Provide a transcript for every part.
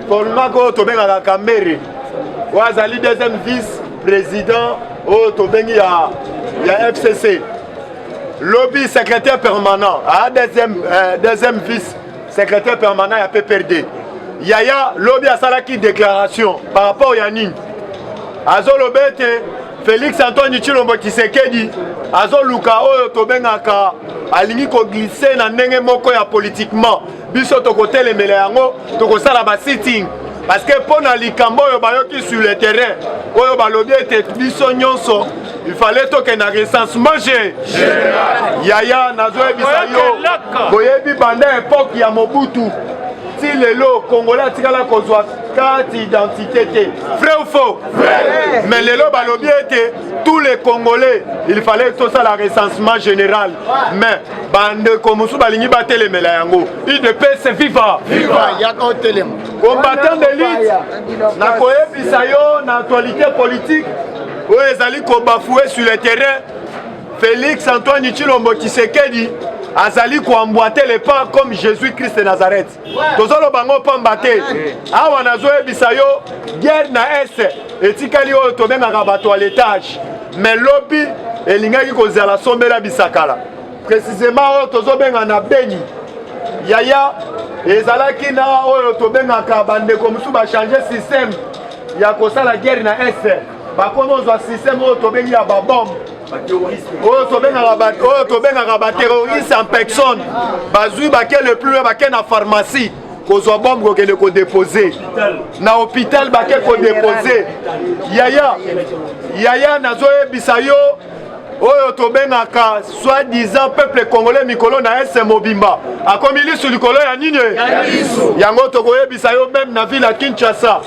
Polmako Tobenga Kamere. Ouazali deuxième vice-président au Tobengi ya FCC. Lobby secrétaire permanent. Deuxième vice-secrétaire permanent à PPRD. Yaya lobby à Salaki déclaration par rapport à Yannin. Azo Lobete Félix Antoine Chilombo Kisekedi. Azo Luka Oyo Tobenga ka alingi ko glisser na ndenge moko ya politiquement. Biso tokote le meleango tokosala ba sitting. Parce que pour na likambo yo bayoki sur le terrain. Oyo ba lobby ete biso nyonso. Il fallait que na recensement général. Yaya nazo bisayo. Boyebi banda époque ya Mobutu. Si les lots congolais tirent kozwa carte d'identité. Vrai ou faux? Vrai. Mais les lots balobi étaient tous les Congolais. Il fallait tout ça la recensement général. Mais bande komusu balingi batele melayango. UDPS viva. Viva. Yako telem. Combattant d'élite. Na koyebi sayo na actualité politique. Où ezali ko bafoué sur le terrain. Félix Antoine Chilombo Kisekedi azali ko emboîter les pas comme Jésus-Christ de Nazareth. Tozolo bango pambate. Awa nazo ebisayo guerre na est etikali o tobenga bato à l'étage. Mais lobby elingaki ko zala sombela bisakala. Précisément o tozo benga na Beni. Yaya ezalaki na o tobenga ka bande ko musu ba changer système. Ya ko sala guerre na est. Ba kono zo système o tobengi ya ba bombe. Oh, tobenga ba terroriste en personne. Bazui baké le plus baké na pharmacie. Kozo bombe ko le déposer. Na hôpital baké ko déposer. Yaya nazo bisayo. Oyo tobenga ka soi-disant peuple congolais mikolo na ese mobimba. Akomili sur likolo ya nini? Yango tokoye bisayo même na ville à Kinshasa.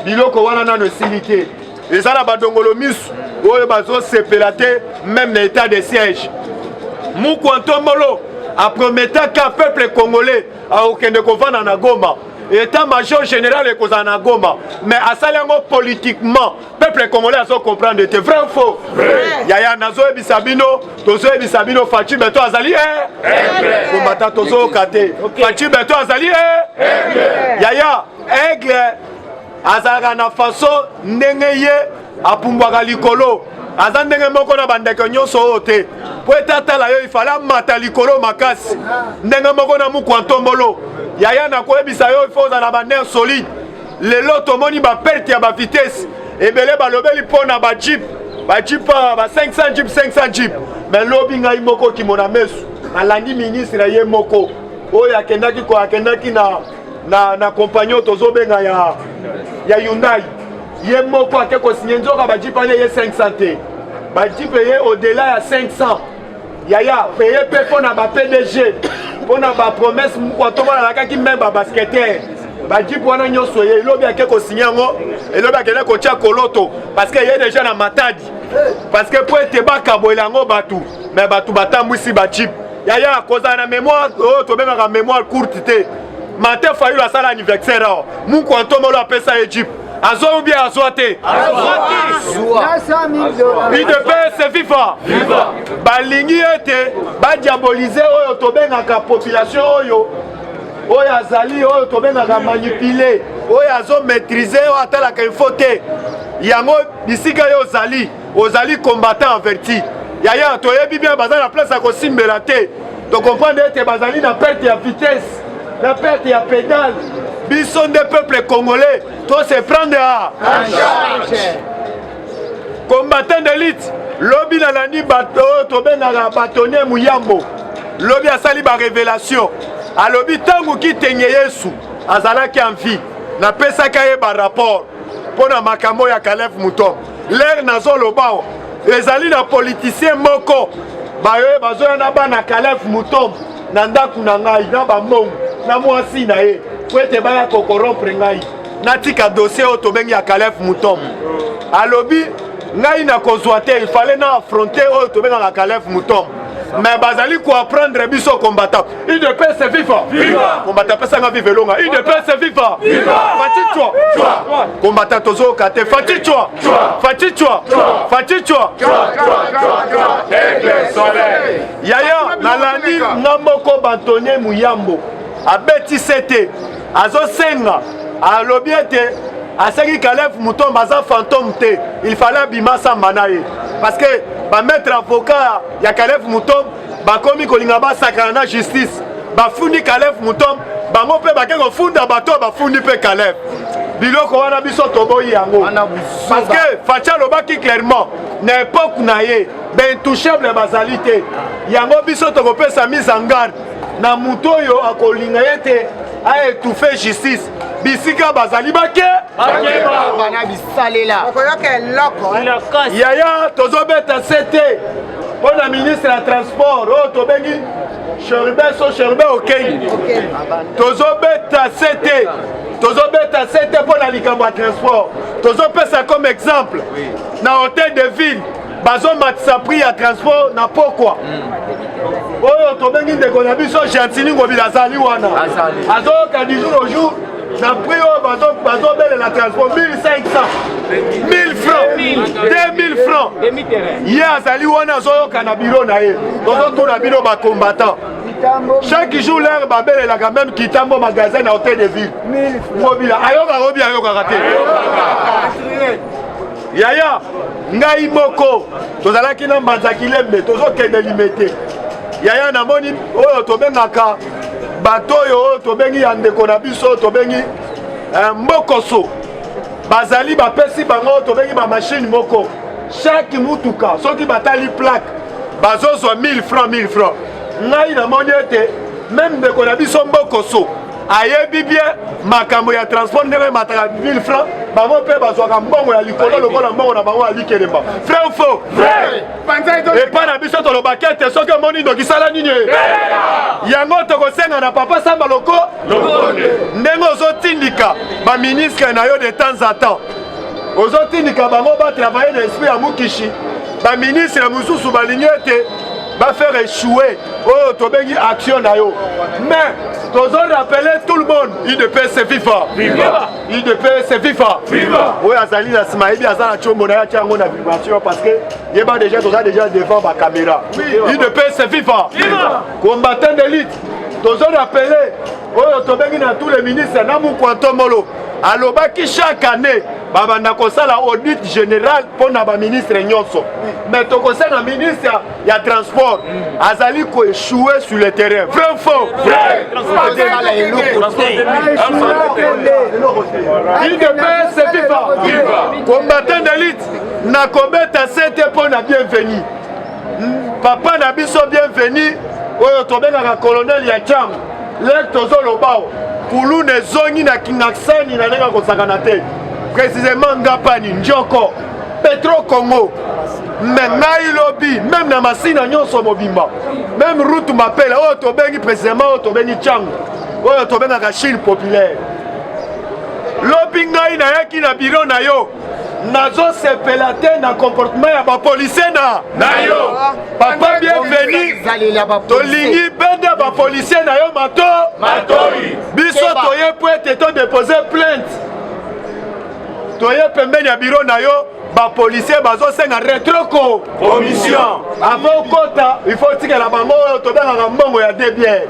Biloko wana na no silité. Ezala badongolo misu. Oyo bazo sepelate même l'état de siège. Moukwantomolo a promettant qu'un peuple congolais a aucun de kovana na Goma. État-major général est kozana na Goma. Mais à salango politiquement, peuple congolais a so comprendre de vrai ou faux. Yaya nazo ebisabino, tozo ebisabino Fachi Beto azali combattant tozo kate. Fachi Beto azali Yaya aigle azara na façon ndengeye apumbwaka likolo aza ndenge moko na bandeko nyonso ote po etatala yo ifala mata likolo makasi ndenge moko na mukwantombolo yaya na koyebisa yo ifo ozala baner solide lelo tomoni baperte ya bavitese ebele balobeli mpo na bajip ba 500 jeep mais lobi ngai moko kimona mesu alandi ministre ye moko oyo akendaki na compagnon tozobenga ya Hyundai. Yé moko ake ko signé nzoka ba jipa ye 500 te. Ba jipa ye au-delà ya 500. Yaya paye pe pona ba PDG. Pona ba promesse mko tomona la kaki même ba basketteur. Ba jipa wana nyoso ye lobi ake ko signé ngo et lobi ake ko tia koloto parce que yé déjà na matadi. Parce que pour être ba kaboela ngo batu mais batu batambwisi ba jipa. Yaya koza na mémoire to benga ka mémoire courte te. Matin fayu la sala anniversaire. Mko antomolo apesa Egypte. Azo ou bien azoate? UDPS viva. Balingi ete ba diaboliser oyo tobenga ka population oyo azali oyo tobenga ka manipuler oyo azo maîtriser o atala ka infote yango bisika yo ozali combattant averti. Yaya toyebi bien bazali na place ya kosimbela te. To comprendre ete bazali na perte ya vitesse, la perte ya pédale. Bisson des peuples congolais, tout se prendre en charge. Combattant d'élite, lobby na landi bato, tobenga bâtonnier Muyambo. Lobby a sali ba révélation. A lobby tangu ki tenye Yesu, azalaki en vie. Na pesa kaye ba rapport. Pona makambo ya Caleb Mouton. L'air nazo lobao. Ezali na politicien moko. Bayo bazo na ba na Caleb Mouton. Nandaku na ngai na ba mbongo. Na mwasi na ye. Kwete baya kokorompre ngai natika dossier o tobengi ya Caleb Mouton alobi ngai na kozwate il fallait na affronter o tobenga na Caleb Mouton mais bazali ko apprendre biso combattant UDPS viva combattant pesa nga vive longa UDPS viva Fatichwa combattant tozo kate Fatichwa yaya nalandi ngamoko Bantonye Muyambo abeti sete azosenga alobi ete aseki Caleb Moutombe aza fantôme te, il fallait bimasa manaye parce que ba maître avocat ya Caleb Moutombe bakomi kolinga basakana na justice bafundi Caleb Moutombe bango pe bake kofunda bato bafundi pe Caleb biloko wana biso toboyi yango parce que Facha lobaki clairement na époque na ye ben touchable bazali te yango biso tokopesa mise en garde na mutu oyo akolinga ye te a étouffé justice bisika bazali bake bana bisalela okoyoka eloko yaya tozobeta sete mpona ministre ya transport oyo tobengi Cherubin Okengi tozobeta sete mpona likambo ya transport tozopesa comme exemple na hôtel de ville bazomatisa prix ya transport na pokwa oyo tobengi ndeko na biso Gentili Ngobila azali wana azoyoka du jour au jour na prix oyo bazobelela transport 1500 1000 francs 2000 francs ye azali wana azoyoka na biro na ye tozotuna bino bacombattant chaque jour l'air babelelaka même Kitambo magasin na hôtel de ville Ngobila ayokaka te yaya ngai moko tozalaki na Mbanza Kilembe tozokende limete yaya namoni oyo tobengaka bato oyo tobengi ya ndeko na biso tobengi mbokoso bazali bapesi bango tobengi ba machine moko chaque mutuka soki batali plaque bazozwa 1000 francs ngai namoni ete même ndeko na biso mbokoso ayebi bien makambo ya transport ndenge mataka 1000 francs bango mpe bazwaka mbongo ya likolo lokola mbongo na bango alikelemba frère ou faux epa na biso tolobaki ete soki omoni ndokisala nini yango tokosenga na papa Samba Loko ndenge ozotindika baministre na yo de temps à temps ozotindika bango batravaille na esprit ya mukishi baministre mosusu balingi ete bafaire échouer oyo tobengi action na yo mais tozo rappeler tout le monde UDPS viva UDPS viva oyo azali na nsima yebi aza na tshombo na ye atia yango na vibration parce que yeba déjà toza déjà devant bacaméra UDPS viva combattant d'élite tozo rappeler oyo tobengi na tous les ministres na Mukwanto Molo alobaki chaque année babanda kosala audit général mpona baministre nyonso mais tokosenga ministre ya transport azali koéchouer sur le terrain vrai faux UDPS viva combattant d'élite na kobeta sete mpona bienvenu papa na biso bienvenu oyo tobengaka colonel ya cham lek tozolobao pulu nezongi na kingaksani na ndenge kosakana te précisément Ngapani, Njoko, Petro Congo, même Nairobi, même na Masina nyonso mobimba, même route m'appelle, oh tobengi précisément, oh tobengi Chang, oh tobenga ka Chine populaire. Lobi ngai na yaki na biro na yo, nazo sepelate na comportement ya ba policier na yo. Papa bienvenu, tolingi bende ba policier na yo matori. Biso toye po ete to déposer plainte. Toye pembeni ya biro na yo ba policier bazosenga rétro commission avant kota il faut tikela bango tobengaka mbongo ya debiere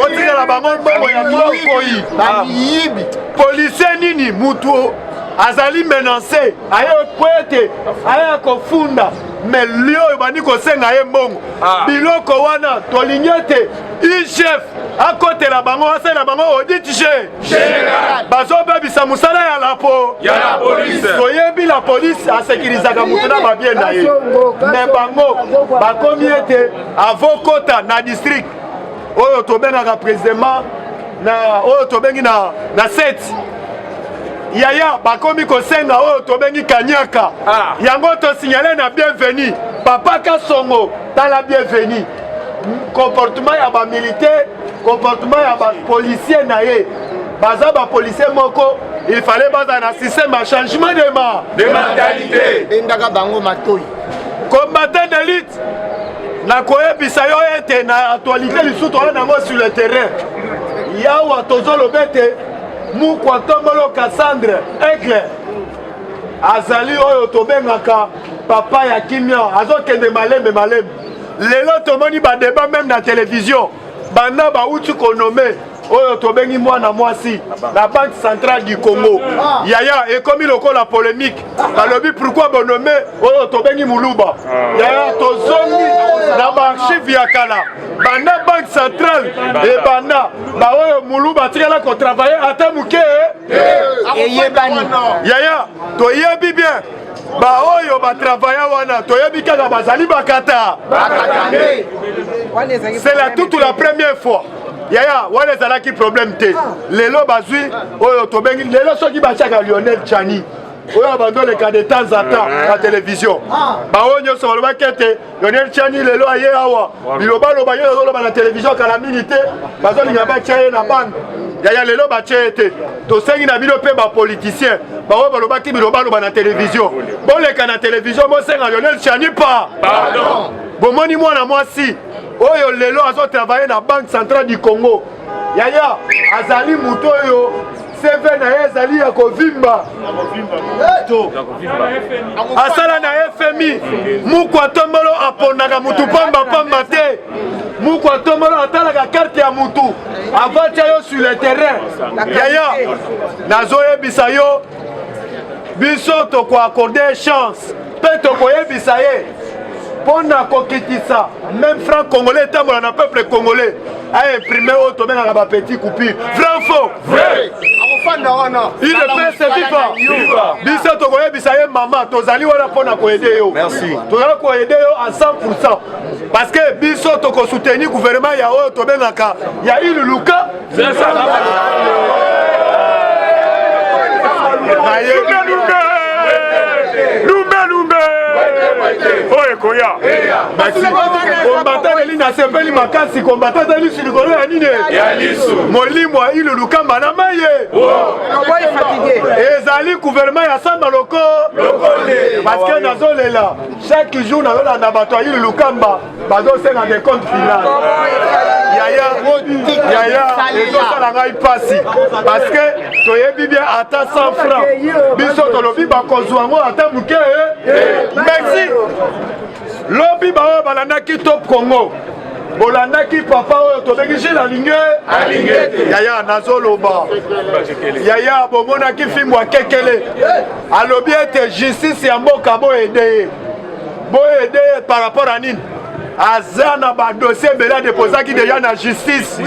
otikela bango mbongo ya trokoi policier nini mutu azali menacé aye poete aye kofunda mais lio bani kosenga ye mbongo biloko wana tolingi ete chef akotela bango asala bango audit général bazobebisa musala ya la police toyebi la police asekirizaka mutu na babie na ye mais bango bakomi ete avokota na district oyo tobengaka précisément na oyo tobengi na 7 yaya bakomi kosenga oyo tobengi kanyaka yango tosignale na bienvenu papa Kasongo tala bienvenu comportement ya ba militaire comportement ya ba policier na ye baza ba policier moko il fallait baza na système à changement de mentalité endaka bango matoi combattant d'élite na koyebisa yo ete na actualité lisusu toza nango sur le terrain yawa tozolobete Mukwanto Molo Cassandre Aigle azali oyo tobengaka papa ya kimia azokende malembe lelo tomoni ba débat même na télévision banda ba utu konome oyo tobengi mwana mwasi la Banque centrale du Congo. Yaya et comme il a la polémique balobi pourquoi bonnommé oyo tobengi Muluba. Yaya tozongi na archive ya kala banda Banque centrale et banda ba oyo Muluba tikala ko travailler ata muke eyebani yaya toyebi bien ba oyo ba travailler wana toyebi kaka bazali bakata c'est la toute la première fois. Yaya, wana ezalaki problème te. Lelo bazui oyo tobengi lelo soki bachaka Lionel Tchani. Oyo abandonne le cas de temps en temps la télévision. Ba onyo so baloba kete Lionel Tchani lelo aye awa. Biloba lo baye lo ba na télévision kala minute bazoli ngaba chaye na bande. Yaya lelo ba chaye te. To sengi na bino pe ba politicien. Ba oyo baloba ki biloba lo ba na télévision. Bon le cas na télévision mo senga Lionel Tchani pas. Pardon. Bomoni mwana mwasi. Oyo lelo azo travailler na Banque centrale du Congo. Yaya azali muto yo CV na ezali ya kovimba. Asala na FMI. Mukwa tombolo aponaka mutu pamba pamba te. Mukwa tombolo atalaka carte ya mutu. Avatia yo sur le terrain. Yaya nazoyebisa yo biso to ko accorder chance. Pe to koyebisa ye. Pona kokitisa même franc congolais tambola na peuple congolais a imprimé au tombé dans la petite coupure vrai faux vrai il ne peut se vivre bisa to koye bisa ye maman tozali wana pona ko aider yo merci tozali ko aider yo à 100% parce que biso to ko soutenir gouvernement ya o tombé ngaka ya iluluka c'est ça oye koya merci combattant eli na sepeli makasi combattant eli silikolo ya nini ya lisu molimo ile lukamba na maye oye fatigué ezali gouvernement ya samba loko parce que nazolela chaque jour na bato ile lukamba bazo senga des comptes final yaya ezosala ngai pasi parce que toyebi bien ata 100 francs biso tolobi bakozwa ngo ata muke merci lobi bao balandaki top Congo bolandaki papa oyo tobengi Gilles alinge yaya nazoloba yaya bomonaki filmu akekele alobi ete justice ya mboka boyede par rapport à nini aza na badossier bela deposaki deja na justice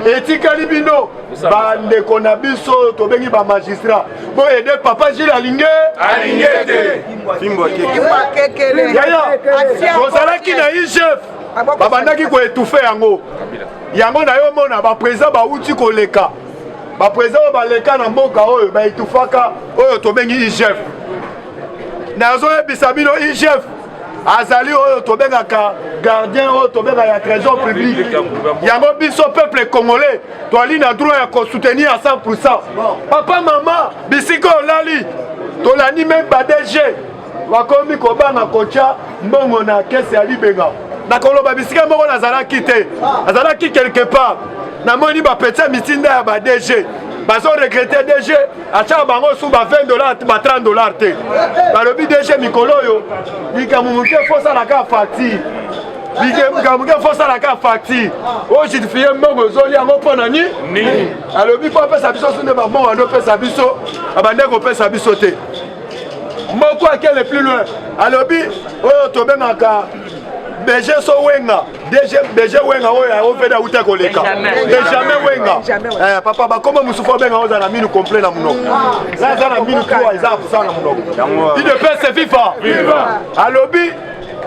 etikali bino bandeko na biso tobengi bamagistrat boyede papa Gilles alinge te fimbo akekele yaya tozalaki na IGF babandaki koetufe yango na yo mona baprésident bauti koleka baprésident oyo baleka na mboka oyo baetufaka oyo tobengi IGF nazoyebisa bino IGF azali oyo tobengaka gardien oyo tobengaka ya trésor public yango biso peuple congolais toali na droit ya kosoutenir à 100%. Papa mama bisika olali tolandi même badg bakomi kobanga kotia mbongo na kese ya libenga nakoloba bisika moko nazalaki te azalaki quelque part namoni bapetisa mitinda ya badg bazo regretter DG acha bango sous ba $20 ba $30 te balobi DG mikolo yo likamuke fosa la ka facture likamuke fosa la ka facture o justifie mbongo zoli yango pona ni alobi ko pesa biso sune ba mbongo ando pesa biso abande ko pesa biso te moko akele plus loin alobi oyo tobengaka BG so wenga DG wenga oya ofeda uta koleka jamais wenga papa ba koma musufa benga oza na minu complet na munoko za na minu kwa za sana munoko il de pèse viva alobi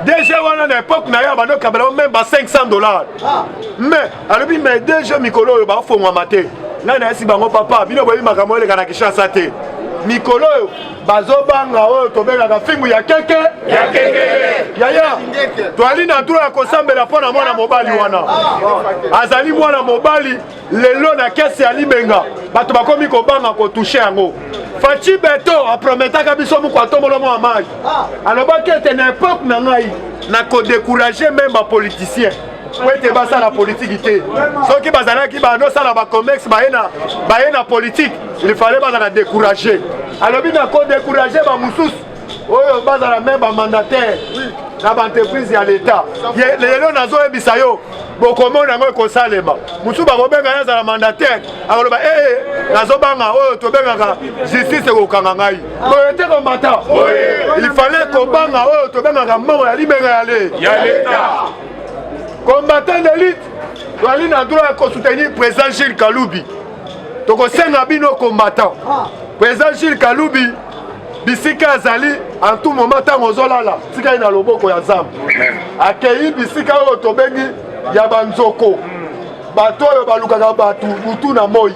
DG wana na époque na ya bano kabela même ba $500 mais alobi mais DG mikolo yo ba fongwa mate na esi bango papa bino boyi makambo ele kana Kinshasa te mikolo yo bazobanga oyo tobengaka fingu ya keke yaya toali na droit ya kosambela mpo na mwana mobali wana azali mwana mobali lelo na kese ya libenga bato bakomi kobanga kotushe yango Fachi Beto aprometaka biso mukwatombolo mwa maji alobaki ete na époque na ngai na kodécourager même bapoliticien wete basala politique te soki bazalaki banosala bacomex baye na politique il fallait bazala décourager alobi na kodécourager bamususu oyo bazala même bamandataire na baentreprise ya l'État lelo nazoyebisa yo bokomona yango ekosalema mosusu bakobenga ye azala mandataire akoloba nazobanga oyo tobengaka justice ekokanga ngai boye te komata il fallait kobanga oyo tobengaka moko ya libenga ya l'État combattant d'élite toali na droit ya kosoutenir président Gilles Kaloubi tokosenga bino combattant président Gilles Kaloubi bisika azali en tout moment ntango ozolala tika ye na loboko ya Nzambe akei bisika oyo tobengi ya banzoko bato oyo balukaka bato butu na moi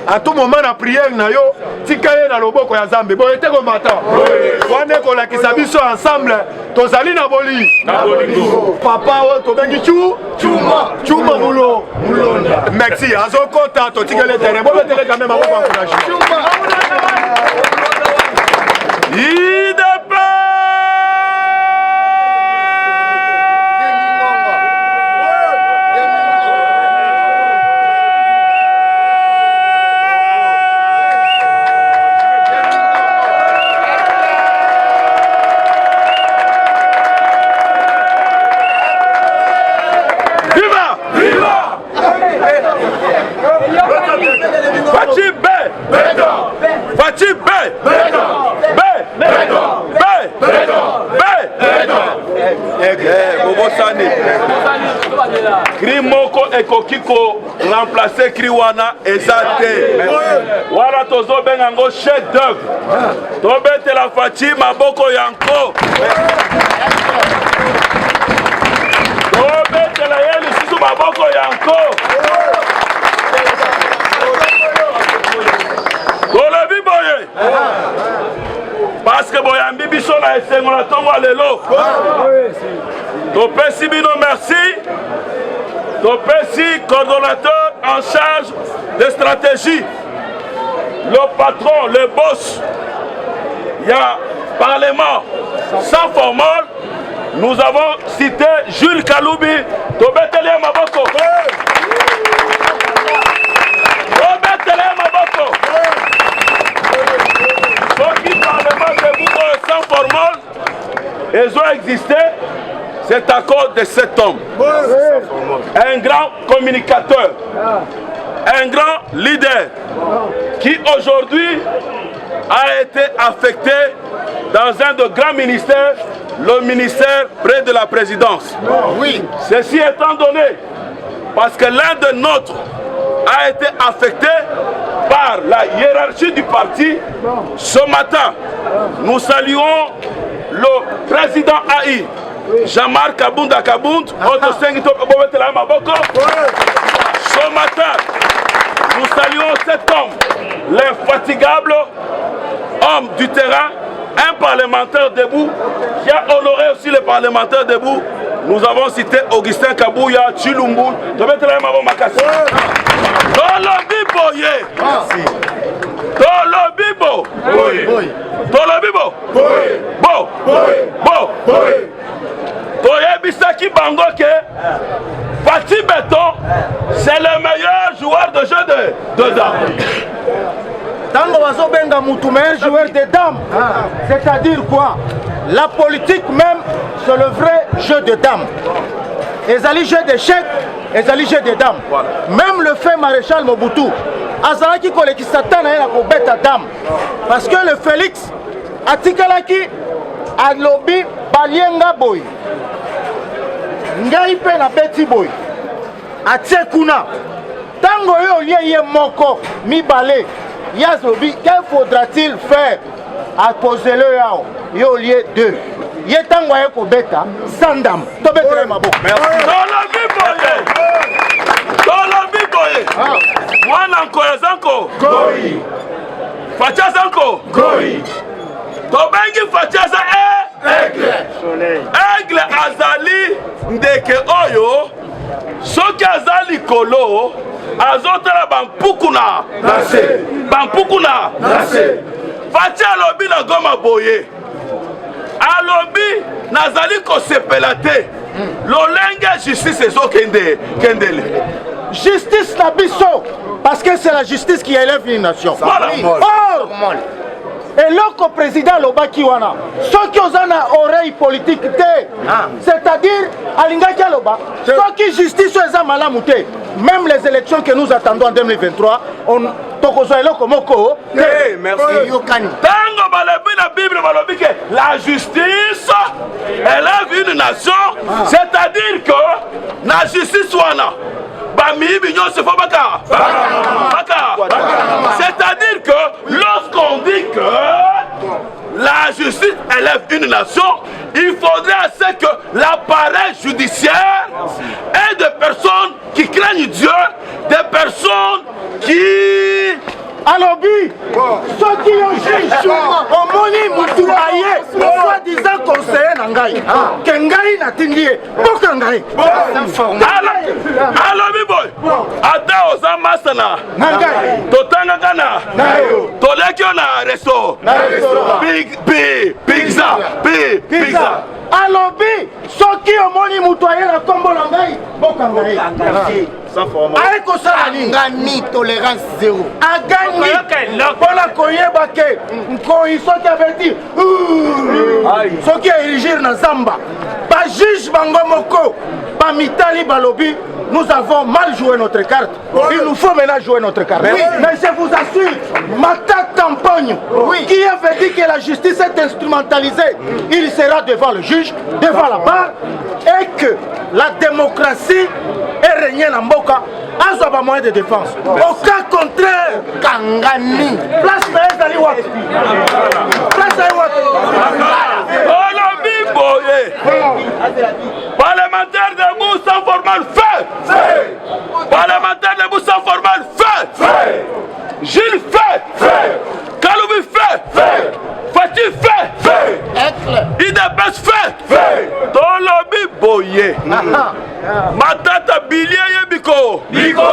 en tout moment na prière na yo tika ye na loboko ya Nzambe boye te komata wana ekolakisa biso ensemble tozali na boli papa oyo tobengi chuma mulonda merci azokota totikele terrain bobetele quand même maboko encourage Cri moko ekokiko remplacer cri wana ezate wana tozo bengango chef d'œuvre tobete la Fachi maboko yanko tobete la yeli susu maboko yanko tolobi boye parce que boyambi biso na esengo na tongo lelo topesi bino merci topesi coordonnateur en charge de stratégie le patron, le boss il y a parlement sans formol nous avons cité Jules Kaloubi tobetele maboko tobetele maboko soki parlement debout sans formol ils ont existé. C'est à cause de cet homme, un grand communicateur, un grand leader qui aujourd'hui a été affecté dans un de grands ministères, le ministère près de la présidence. Oui. Ceci étant donné, parce que l'un de nôtres a été affecté par la hiérarchie du parti, ce matin, nous saluons le président AI. Jean-Marc Kabunda Kabound, ce matin, nous saluons cet homme, l'infatigable homme du terrain, un parlementaire debout, qui a honoré aussi les parlementaires debout. Nous avons cité Augustin Kabouya, Chilumbu, Toyebisaki Bango ke Fati Beton, c'est le meilleur joueur de jeu de dames. Tango Wazo Benga Moutou, meilleur joueur de dames. C'est-à-dire quoi? La politique même, c'est le vrai jeu de dames. Les alliés jeu d'échecs, les alliés jeu de dames. Voilà. Même le fait maréchal Mobutu, Azalaki Koleki Satan a une bête à dames. Parce que le Félix, Atikalaki, a lobby Balienga Boy. Ngai pe na beti boy atie kuna tango yo lié moko mi balé yazobi que faudra-t-il faire à poser le yao yo lié deux ye tango ye ko beta sandam to betre mabo tolobi boye mwana nkoya zanko goi facha zanko goi tobengi facha za aigle azali ndeke oyo soki azali kolo azotala bampukuna facha alobi na goma boye alobi nazali kosepela te lolenge justice ezokendele justice na biso parce que c'est la justice qui élève une nation. Voilà. Or eloko président alobaki wana soki oza na oreille politique te c'est-à-dire alingaki aloba soki justice eza malamu te même les élections que nous attendons en 2023 tokozwa eloko moko te merci yokani tango balobi na Bible balobi que la justice élève une nation c'est-à-dire que la justice wana c'est-à-dire que lorsqu'on dit que la justice élève une nation, il faudrait assez que l'appareil judiciaire ait des personnes qui craignent Dieu, des personnes qui... alobi soki yo juge omoni mutu aye soi-disant conseiller na ngai ke ngai natindi ye boka ngai alobi boy ata oza masana ngai totangaka na toleki yo na resto pizza alobi soki omoni mutu aye na kombo na ngai boka ngai aye kosala nini tolérance zéro agani mpona koyeba ke nkoi soki abeti soki aérigir na zamba bajuge bango moko bamitali balobi nous avons mal joué notre carte. Il nous faut maintenant jouer notre carte. Mais je vous assure, Mata Campogne, qui avait dit que la justice est instrumentalisée, il sera devant le juge, devant la barre, et que la démocratie est régnée dans Mboka, à un moyen de défense. Au cas contraire, Kangani, place Naëzali Wati. Place Naëzali parlementaire de Moussa Formal fait. Parlementaire de Moussa Formal fait. Gilles fait. Kaloubi fait. Fatih fait. Idabes fait. Tolobi Boye. Matata Bilier Biko. Biko.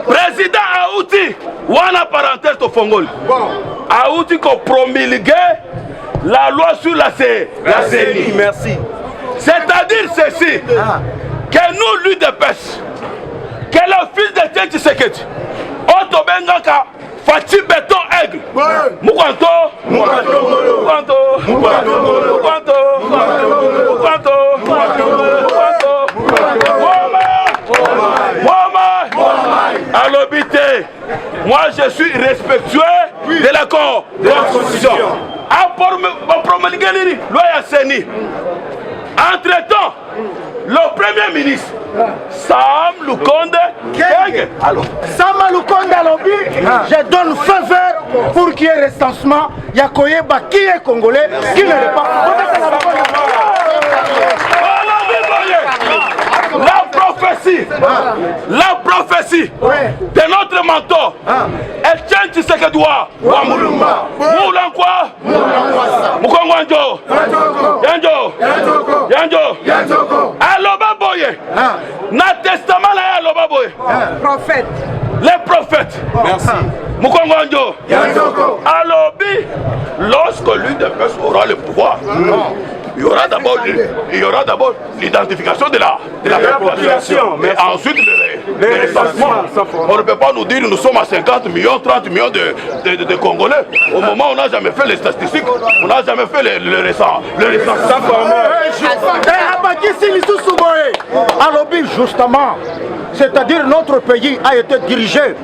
Président Aouti. Wana parenthèse au Fongol. Aouti qu'on promulgué la loi sur la CENI. Merci. C'est-à-dire ceci, que nous, l'UDPS, que le fils de Tiens Tshisekedi, Otto Bengaka, Fatih Béton Aigle, Moukanto, Alobité, moi je suis respectueux de l'accord de la Constitution. A promulguer la loi CENI. Entre-temps, le Premier ministre, Sam Lukonde Kenge. Sam Lukonde Alobi, je donne feu vert pour qu'il y ait recensement. Yakoyeba qui est congolais, qui ne l'est pas. La prophétie de notre mentor, Etienne Tshisekedi wa Mulumba. Mulankwa, Mukongwanjo, Yanjo, Aloba Boye, na testament la Aloba Boye. Prophète. Les prophètes. Merci. Mukongwanjo, Alobi, lorsque l'UDPS aura le pouvoir. Il y aura d'abord l'identification de la population, mais ensuite les recensements. On ne peut pas nous dire nous sommes à 50 millions, 30 millions de Congolais. Au moment où on n'a jamais fait les statistiques, on n'a jamais fait le recensement. Justement, c'est-à-dire notre pays a été dirigé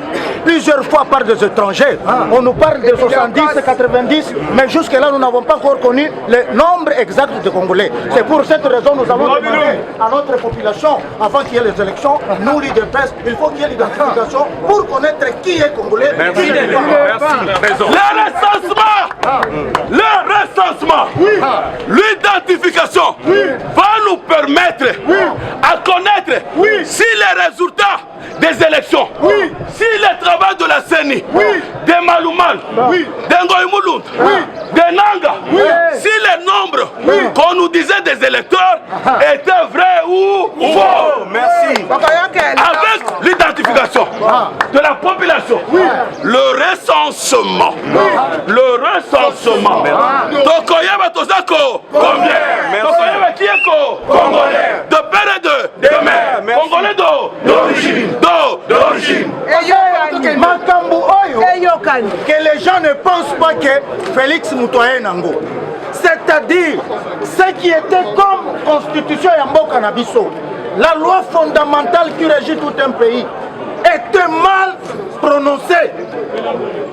plusieurs fois par des étrangers. On nous parle de 70, 90, mais jusque-là nous n'avons pas encore connu le nombre exact de Congolais. C'est pour cette raison que nous avons demandé à notre population, avant qu'il y ait les élections, nous l'UDPS, il faut qu'il y ait l'identification pour connaître qui est Congolais. Merci. Le recensement, l'identification va nous permettre à connaître si les résultats des élections, si le travail de la CENI, de Maloumal, de Ngoïmouloud, de Nanga, si le nombre qu'on nous disait des électeurs était vrai ou faux. Merci. Avec l'identification de la population, le recensement, Tokoyeba Tozako, combien? Tokoyeba Kieko, Congolais, de père et de mère, Congolais d'origine. Makambu que les gens ne pensent pas que Félix Moutoye Nango. C'est-à-dire, ce qui était comme constitution Yambo Canabiso, la loi fondamentale qui régit tout un pays, était mal prononcée.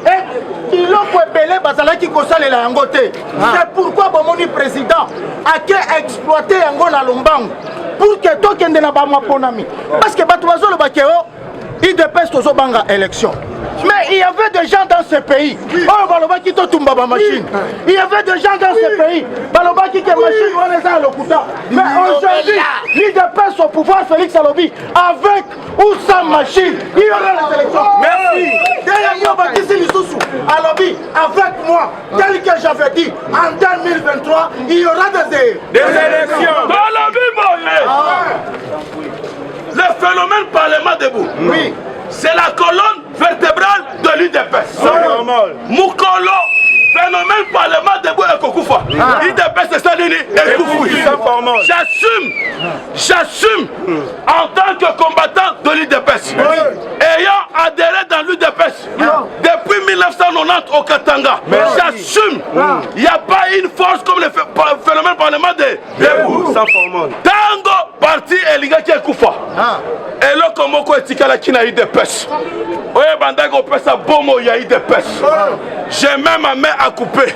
Et il a appelé Bazalaki Kosale la Yangote. C'est pourquoi Bomoni président a exploité Yango na Lombango pour que tout le monde ponami. Parce que Batouazo le Bakeo, il dépêche aux banga élection. Mais il y avait des gens dans ce pays. Oh, Baloba qui tombe ma machine. Il y avait des gens dans ce pays. Baloba qui machine, on est à l'Okuta. Mais aujourd'hui, l'IDPS au pouvoir, Félix Alobi, avec ou sans machine, il y aura les élections. Merci. Alobi, avec moi, tel que j'avais dit, en 2023, il y aura des élections. Le phénomène Parlement debout. Oui. C'est la colonne vertébrale de l'IDPS. Moukolo, phénomène Parlement debout et Kokoufa. l'IDPS c'est ça, J'assume en tant que combattant de l'IDPS, ayant adhéré dans l'IDPS depuis 1990 au Katanga. J'assume, il n'y a pas une force comme le phénomène Parlement debout. Tango, parti et Liga qui est Koufa. Et là, comme on est tikala qui n'a eu de pêche. Oye bandago pesa bomo ya eu de pêche. J'ai même ma main à couper.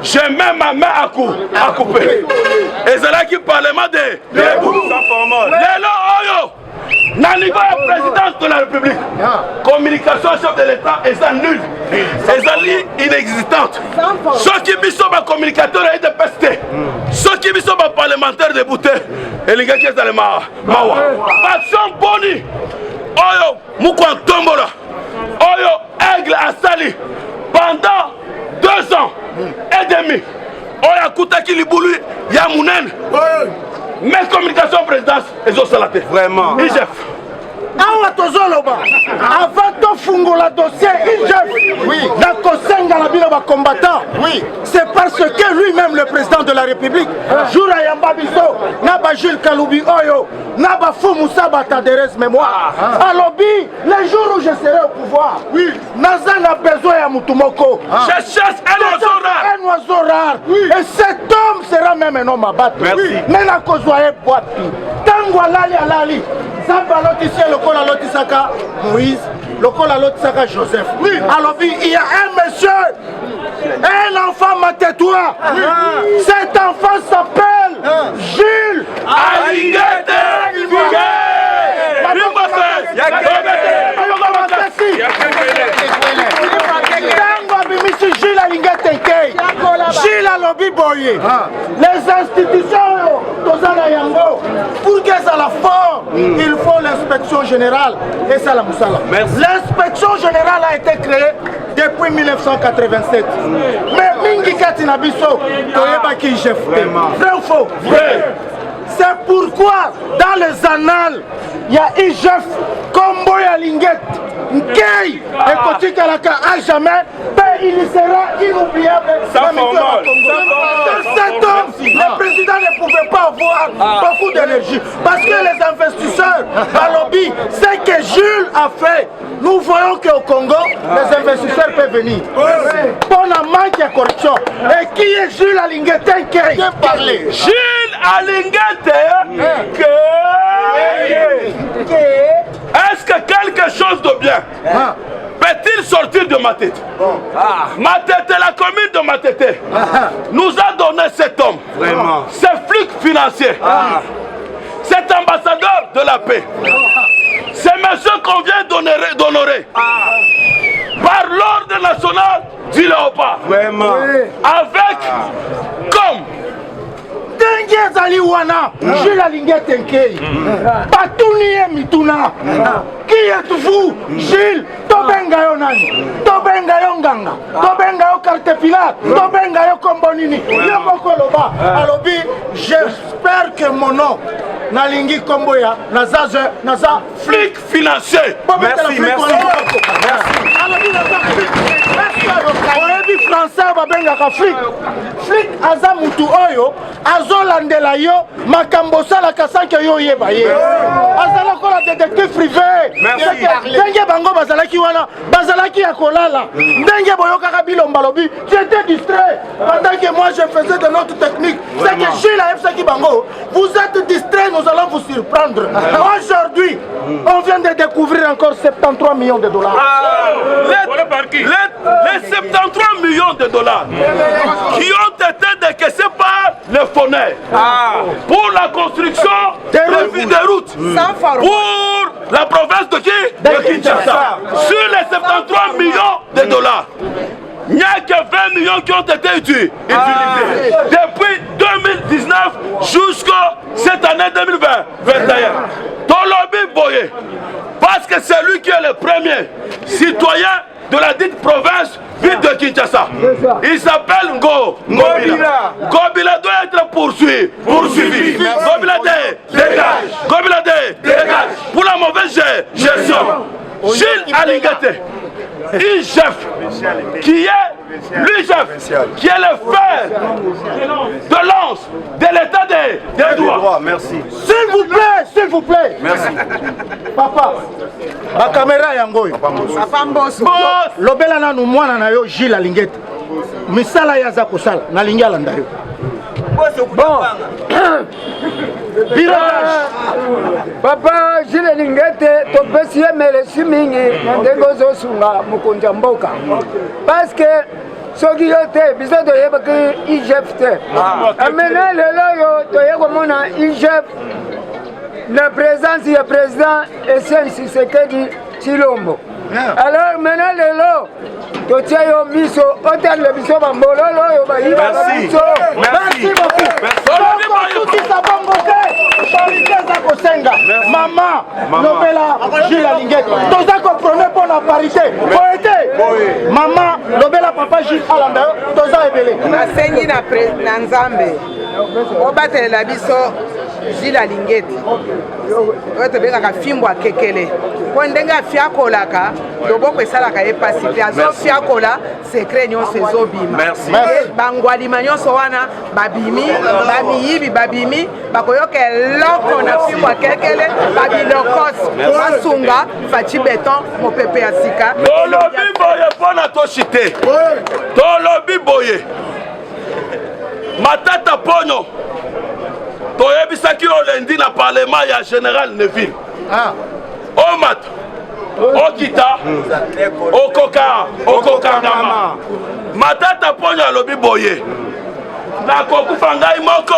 J'ai même ma main à couper. Et c'est là qui parlement de debout. Lélo Oyo. Dans le niveau de la présidence de la République, communication chef de l'État est ça nul, est ça inexistante. Ceux qui sont communicateurs et de pester, ceux qui sont parlementaires de bouter, et les gars qui sont dans les mawa. Patson Boni, Oyo, Moukouan Tombola, Oyo, Aigle à Sali, pendant 2 ans et demi, Oyo, Koutaki Liboulou, Yamounen. Mes communications présidence, elles ont salaté. Vraiment. IGF. Avant de fungo la dossier IGF, combattant. Oui. C'est parce que lui-même, le président de la République, Joura Yamba Biso, Naba Jules Kaloubi Oyo, Naba Foumoussa Bataderes mémoire. Alobi, les jours où je serai au pouvoir, Naza n'a besoin à Moutoumoko. Je cherche un oiseau rare. Et cet homme sera même un homme à battre. Merci. Mais n'a qu'au Boapi. Tango Alali. Zamba Lotissia, Lokola Lotisaka, Moïse, Lokola Lotisaka, Joseph. Alors, il y a un monsieur, un enfant matétois. Cet enfant s'appelle Jules Alingete. Jules Alingete. Jules Alobi Boye. Les institutions, pour que ça la forme, il faut l'inspection générale et ça la moussala. L'inspection générale a été créée depuis 1987. Mais Mingi Katina Bisso, Toyeba qui chef. Vrai ou faux? Vrai. C'est pourquoi dans les annales, il y a IGF, Combo et Linguette, Nkei, et Koti Kalaka à jamais, il sera inoubliable. Cet homme, le président ne pouvait pas avoir beaucoup d'énergie. Parce que les investisseurs, à lobby, ce que Jules a fait, nous voyons qu'au Congo, les investisseurs peuvent venir. Pour la manque de corruption. Et qui est Jules Alingete Nkei? Parler. Jules Alingete Est-ce que quelque chose de bien peut-il sortir de ma tête? Matete, la commune de Matete, nous a donné cet homme, ce flux financier, cet ambassadeur de la paix, ce monsieur qu'on vient d'honorer par l'ordre national du Léopard, avec comme Dengue Zaliwana, Jules Alingete Nkei, Batounie Mituna, qui êtes-vous? Jules, Tobengayo Nani, Tobengayo Nganga, Tobengayo Cartefilat, Tobengayo Kombonini, Yokokoloba. Alobi, j'espère que mon nom, Nalingi Komboya, Naza flic financier. Merci. Français babengaka flic aza mutu oyo azolandela yo makambo salaka sanke yo yeba ye azala lokola détective privé. Ndenge bango bazalaki wana, bazalaki ya kolala. Ndenge boyokaka bilomba lobi, tu étais distrait. Pendant que moi je faisais de notre technique, c'est que Gilles a fait qui bango. Vous êtes distrait, nous allons vous surprendre. Aujourd'hui, on vient de découvrir encore 73 millions de dollars. Les 73 millions de dollars qui ont été décaissés par les Foner pour la construction des routes pour la province de qui? De Kinshasa. Sur les 73 millions de dollars, il n'y a que 20 millions qui ont été utilisés depuis 2019 jusqu'à cette année 2021. Tolobi Boye, parce que c'est lui qui est le premier citoyen de la dite province ville de Kinshasa. Il s'appelle Ngobila. Ngobila doit être poursuivi. Ngobila dégage. Ngobila dégage. Pour la mauvaise gestion. Gilles Alingate, IGF, qui est l'IGF, qui est le fer de lance de l'état des droits. Merci. S'il vous plaît. Merci. Papa, la caméra yango. Papa Mbosso. Lobela na nu mwana na yo Gilles Alingate. Misala ya za kosala na lingala ndayo. Bon. Papa Gilles Alingate topesi ye melesi mingi na ndenge ozosunga mokonzi ya mboka parce que soki yo te biso toyebaki IGF te amena lelo oyo toye komona IGF na présence ya président Etienne Tshisekedi Tshilombo. Alors maintenant lelo totie yo miso otele biso bambololo oyo bayibaka biso. Merci beaucoup. Maman, Lobela Gilles Alingate. Toza comprenez pour la parité. Maman, Lobela papa Gilles Alanda. Toza ebele. Nasengi na Nzambe. Obatelela biso Gilles Alingate. Oyo tobengaka fimbo akekele. Po ndenge afiakolaka loboko esalaka ye pasi te azofiakola sekre nyonso ezobima. Bangwalima nyonso wana babimi bamiyibi babimi bakoyoka eloko na fimbo akekele babilokosi basunga faci beton mopepe ya sika. Tolobi boye mpona toshite. Tolobi boye Matata Ponyo toyebisaki olendi na parlement ya Général Neville. Omata okita okokangama Matata Ponyo alobi boye nakokufa ngai moko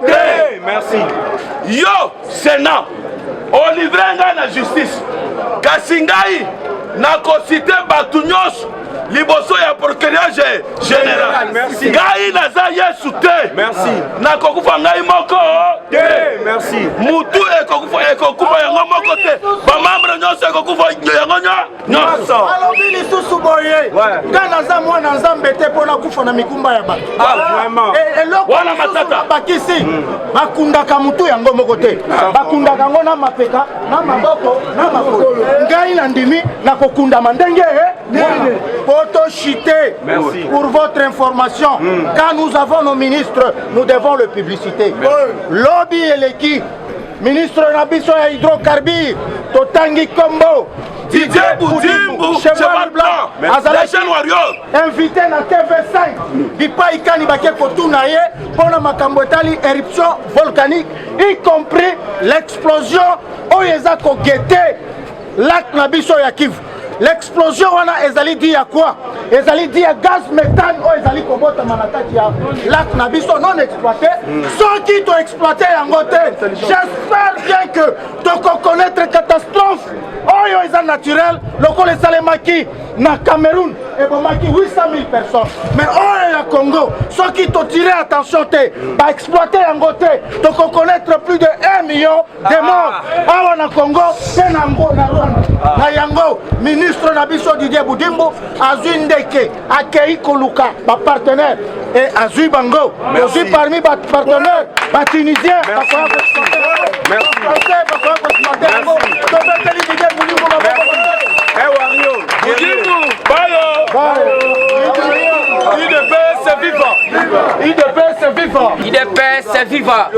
te. Merci. Yo Sénat olivre ngai na justice kasi ngai nakosite bato nyonso liboso ya procureur général. Ngai naza Yesu te. Nakokufa ngai moko te. Mutu ekokufa yango moko te. Bamambre nyonso ekokufa yango nyonso. Alobi lisusu boye nga naza mwana Nzambe te mpona kufa na mikumba ya bato. Eloko lisusu bakisi bakundaka mutu yango moko te. Bakundaka yango na mapeka na maboko na makolo. Ngai na ndimi nakokundama ndenge Potochité. Pour votre information, quand nous avons nos ministres, nous devons le publiciter. Lobby et l'équipe, ministre Nabiso ya hydrocarbures, Totangi Kombo, Didier Boudimbo, Cheval Blanc, Legend Warrior, invité na TV5, Bipa Ikani Bake Kotunaye, pour la Makambotali, éruption volcanique, y compris l'explosion Oyeza Kogete, lac Nabiso ya Kivu. L'explosion wana ezali dit à quoi? Ezali dit à gaz méthane ou ezali kobota manakati ya lac nabiso non exploité. Ceux qui t'ont exploité yango te. J'espère bien que tu connaître catastrophe. Oyo eza naturel, loko le salemaki na Cameroun et bomaki 800 000 personnes. Mais oyo ya Congo, ceux qui t'ont tiré attention te, ba exploiter yango te, tu connaître plus de 1 million de morts. Awa na Congo, c'est na Rwanda. Na yango ministre Nabiso Didier Boudimbo azui ndeke akei koluka ba partenaire et azui bango aussi parmi ba partenaires ba tunisien ba ko IDPS vivant. c'est viva.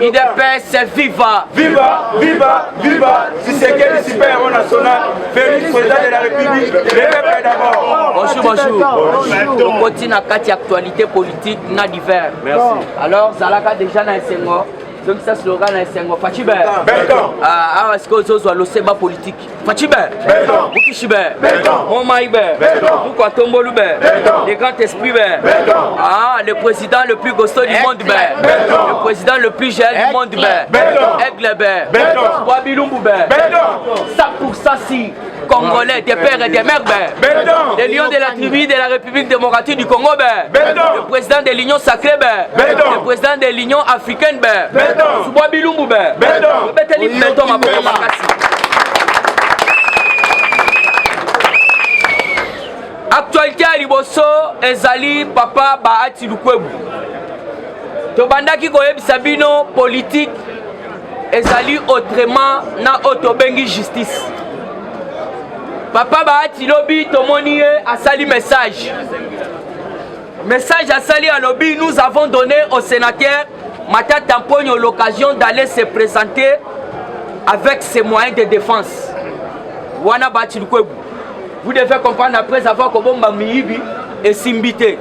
IDPS viva. Viva, viva, viva. Si c'est quel super héros national, Félix, président de la République, le peuple d'abord. Bonjour. On continue à quatre actualité politique, na divers. Merci. Alors, Zalaka déjà dans Senghor. Donc ça slogan dans Senghor. Fatibe. Belton. Ah, est-ce que vous avez le sébat politique? Fatibe. Belton. Bukishibe. Belton. Momaïbe. Belton. Mukwatombolube. Les grands esprits. Ah, le président le plus costaud du monde. Le président le plus jeune du monde. Aiglebe. Wabilumbu. 100% si. Congolais, des pères et des mères, des lions de la tribu de la République démocratique du Congo, le président de l'Union sacrée, le président de l'Union africaine, actualité à Liboso, Ezali, Papa, Bahati Lukwebu. Tobandaki Koyeb Sabino, politique, Ezali autrement, na Otobengi justice. Papa Bahati Lobi, Tomoni a sali message. Message à sali à Lobi, nous avons donné au sénateur Mata Tampogno l'occasion d'aller se présenter avec ses moyens de défense. Wana Bahati Lukwebu. Vous devez comprendre après avoir Kobomba Miyibi et Simbite.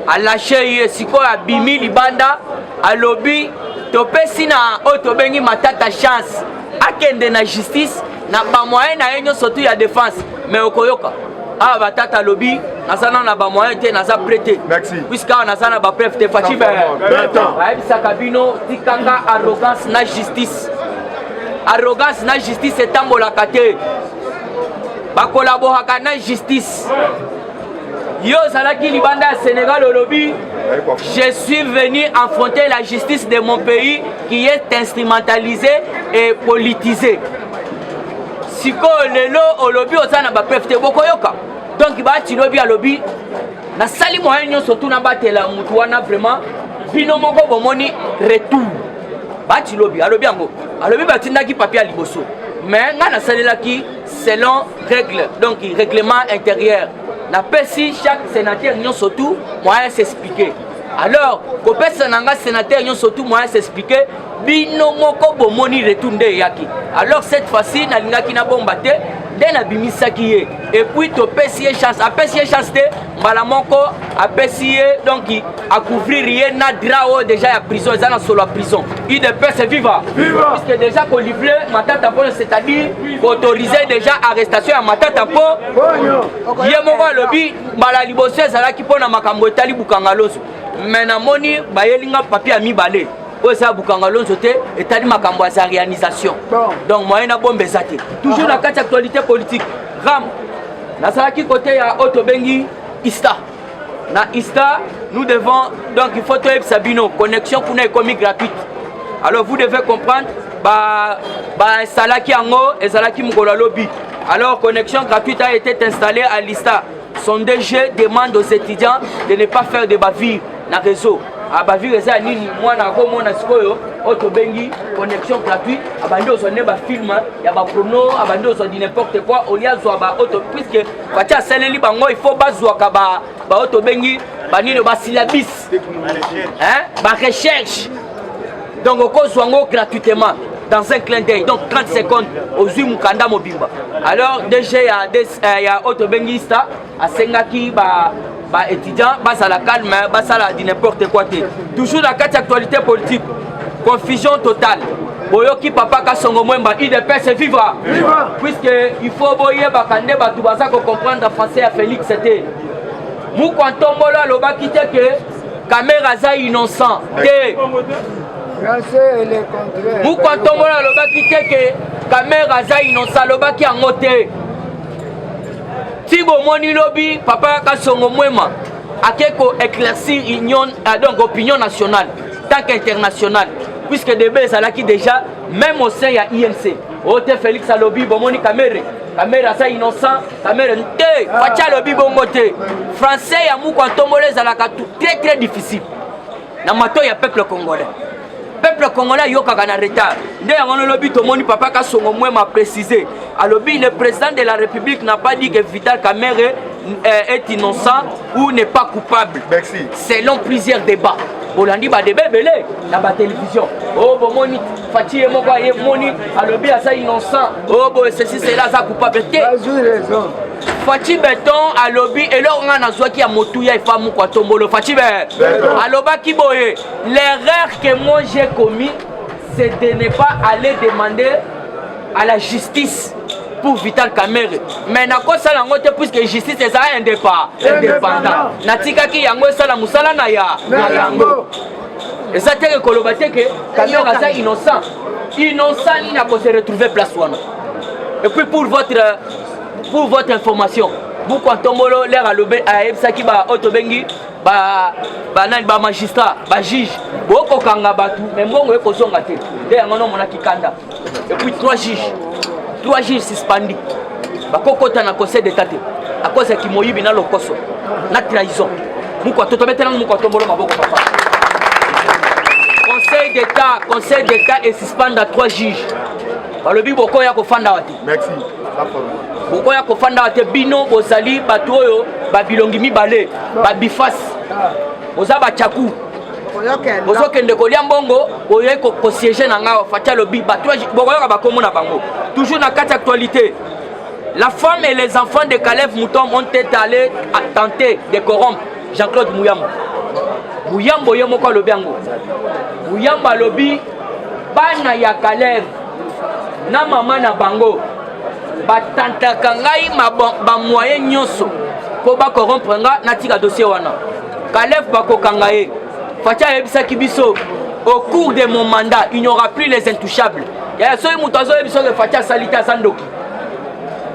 A lâché Siko à Bimi Libanda, à Lobi, Topesi na Otobengi Mata ta chance. Akende na justice. Na ba moyen na yenyo surtout ya défense mais okoyoka ah batata lobby nasana na ba moyen te nasa prêté merci puisqu'on nasana ba preuve te fatibe ba ebisa kabino tikanga arrogance na justice etambola kate ba collaboraka na justice yo zalaki libanda ya Sénégal au lobby. Je suis venu affronter la justice de mon pays qui est instrumentalisée et politisée. Siko lelo au lobby ozana ba prefte bokoyoka donc Bahati Lobi à lobby na sali moyen surtout na batela mutu wana vraiment bino moko bomoni retour Bahati Lobi à lobby yango à lobby batindaki papier à liboso mais nga na salela ki selon règle donc règlement intérieur na pesi chaque sénateur nyon surtout moyen s'expliquer alors ko pesa nanga sénateur nyon surtout moyen s'expliquer bino moko bomoni retourne yaki alors cette fois-ci na lingaki na bomba te dena bimisaki ye et puis to pesier chance te mbala moko apesier donc a couvrir ye na drao déjà ya prison ezana solo la prison IDPS viva puisque déjà ko livrer Mata Tampogno c'est-à-dire autoriser déjà arrestation ya Mata Tampogno ye moko lobi mbala liboso ezalaki pona makambo etali bukangaloso mais na moni bayelinga papier mibale osa bukangaloso te etali makambo ya réalisation donc moyen na bombe zate toujours la carte actualité politique ram nasalaki côté ya Otobengi Ista na Ista nous devons donc il faut toyeb sabino connexion kuna économique gratuite alors vous devez comprendre ba salaki ango ezalaki mukolo lobby alors connexion gratuite a été installée à l'Ista. Son DG demande aux étudiants de ne pas faire de bavures na réseau. A bavure eza nini mwana ko mona sikoyo Otobengi connexion gratuite abandi ozone ba film ya ba prono abandi ozodi n'importe quoi au lieu ba auto puisque bacha seleli bango il faut bazwa ka ba Otobengi banini ba syllabus ba recherche donc okozwango gratuitement dans un clin d'œil donc 30 secondes aux mukanda mobimba alors DG ya Otobengi Ista asengaki ba étudiants, à la calme, à la n'importe quoi. Toujours la carte actualité politique, confusion totale. Boyoki papa kasongo mwemba IDPS vivra. Puisque il faut boyer bakande batubasa ko comprendre français à Félix c'était. Mou kwantombola loba kite que caméra za innocent. Mou kwantombola loba kite que caméra za innocent loba ki angote. Tibo moni lobby papa kasongo mwema akeko éclaircir union donc opinion nationale tant qu'internationale puisque débé salaki déjà même au sein ya INC ote Félix lobby bomoni caméra ça innocent caméra nte facha lobby bongote français ya muko ntombole zalaka très très difficile na mato ya peuple congolais yokaka na retard nde yango lobby tomoni papa kasongo mwema préciser alobi le président de la République n'a pas dit que Vital Kamerhe est innocent ou n'est pas coupable. Merci. Selon plusieurs débats bolandi badebe ebele na batelevizio o bomoni Fachi ye moko ye moni alobi aza innocent o bo ceci cela aza coupable te Fachi Beton alobi eloko nga nazwaki ya motuya efa mukwa tombolo Fachi alobaki boye l'erreur que moi j'ai commis c'est de ne pas aller demander à la justice pour Vital Kamerhe. Mais nako sala yango te puisque justice eza indépendant. Natikaki yango sala musala na yango. Eza te koloba te que Kamerhe eza innocent. Innocent ni na ko se retrouver place wana. Et puis pour votre information, vous quand tombolo l'air à l'obé à ebsaki ba otobengi ba magistrat, ba juge, boko kanga batu, mais mbongo eko zonga te. De yango no monaki kanda. Et puis 3 juges suspendus. Bakokota na conseil d'état à cause de Kimoyibi na lokoso na trahison. Mukwa toto betela mukwa tombolo maboko papa. Conseil d'état est suspendu à 3 juges. Balobi boko ya ko fanda wati. Merci. Boko ya ko fanda wati bino bozali batoyo babilongi mibale babifas. Boza ba chaku. Bozo kende kolia mbongo oye ko siéger na ngawa fatia lobi batoyo boko ya ba komona bango. Toujours dans cette actualité, la femme et les enfants de Kalev Moutom ont été allés à tenter de corrompre Jean-Claude Mouyamba. Mouyamba yemo ko lobi yango. Mouyamba lobi bana ya Kalev na mama na bango batantaka ngai ba moyen nyonso po ba corrompre nga na tika dossier wana. Kalev bakokanga ye. Fatia yebisa kibiso au cours de mon mandat, il n'y aura plus les intouchables. Il y a ceux qui ont fait salité à Zandoki.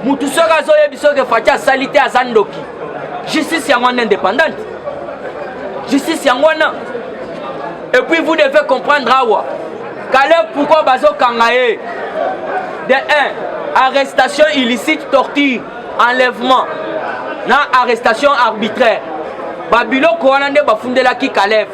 Moutousora a fait salité à Zandoki. Justice est indépendante. Justice est et puis vous devez comprendre Awa. Kalev pourquoi Bazo Kangaye. De 1, arrestation illicite, torture, enlèvement. Arrestation arbitraire. Babylon Kouanande Bafundela ki Kalev.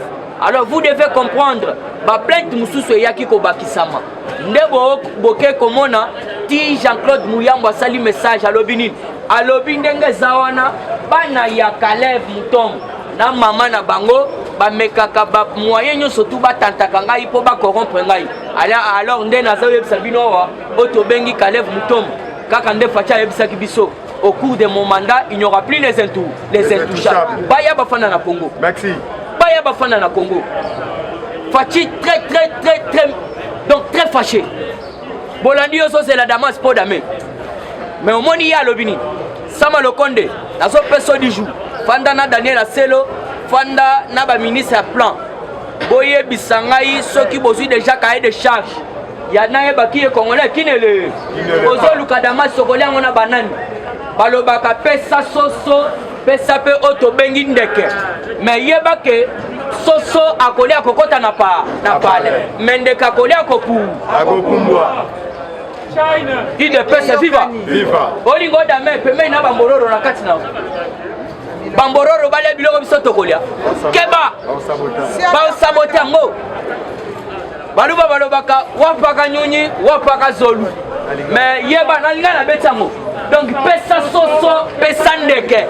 Alors vous devez comprendre, ba plainte mususu yaki ko bakisama. Ndebo boke komona ti Jean-Claude Mouyamba sali message alobini. Alobi ndenge zawana bana ya Kalev Moutom na mama na bango ba mekaka ba moyen nyoso tu batantaka ngai po ba corrompre ngai. Alors nde nazo yebisa bino wa otobengi Kalev Moutom kaka nde facha yebisa kibiso. Au cours de mon mandat, il n'y aura plus les intouchables. Baya Bafana na Congo. Merci. Baya Bafana na Congo. Fachi très fâché. Bolandi Yoso c'est la Damas pour Damé. Mais au moins il y a l'obini. Sama Lokonde, la zone personne du jour. Fanda na Daniel Aselo, Fanda na ba ministre à plan. Boye Bisangai, ceux qui bossent déjà cahier de charge. Yana Ebaki Congolais qui ne le. Ozo Lukadamas Sokolé on a banane. Balobaka pesa soso pesa pe otobengi ndeke mais yeba ke soso akolia kokota na pale mendeka akolia kopu akokumbwa il de pesa viva olingo dame peme na bambororo na kati na bambororo bale biloko biso tokolia keba ba sabote ngo baluba balobaka wapaka nyunyi wapaka zolu mais yeba na linga na betango. Donc pesa soso pesa ndeke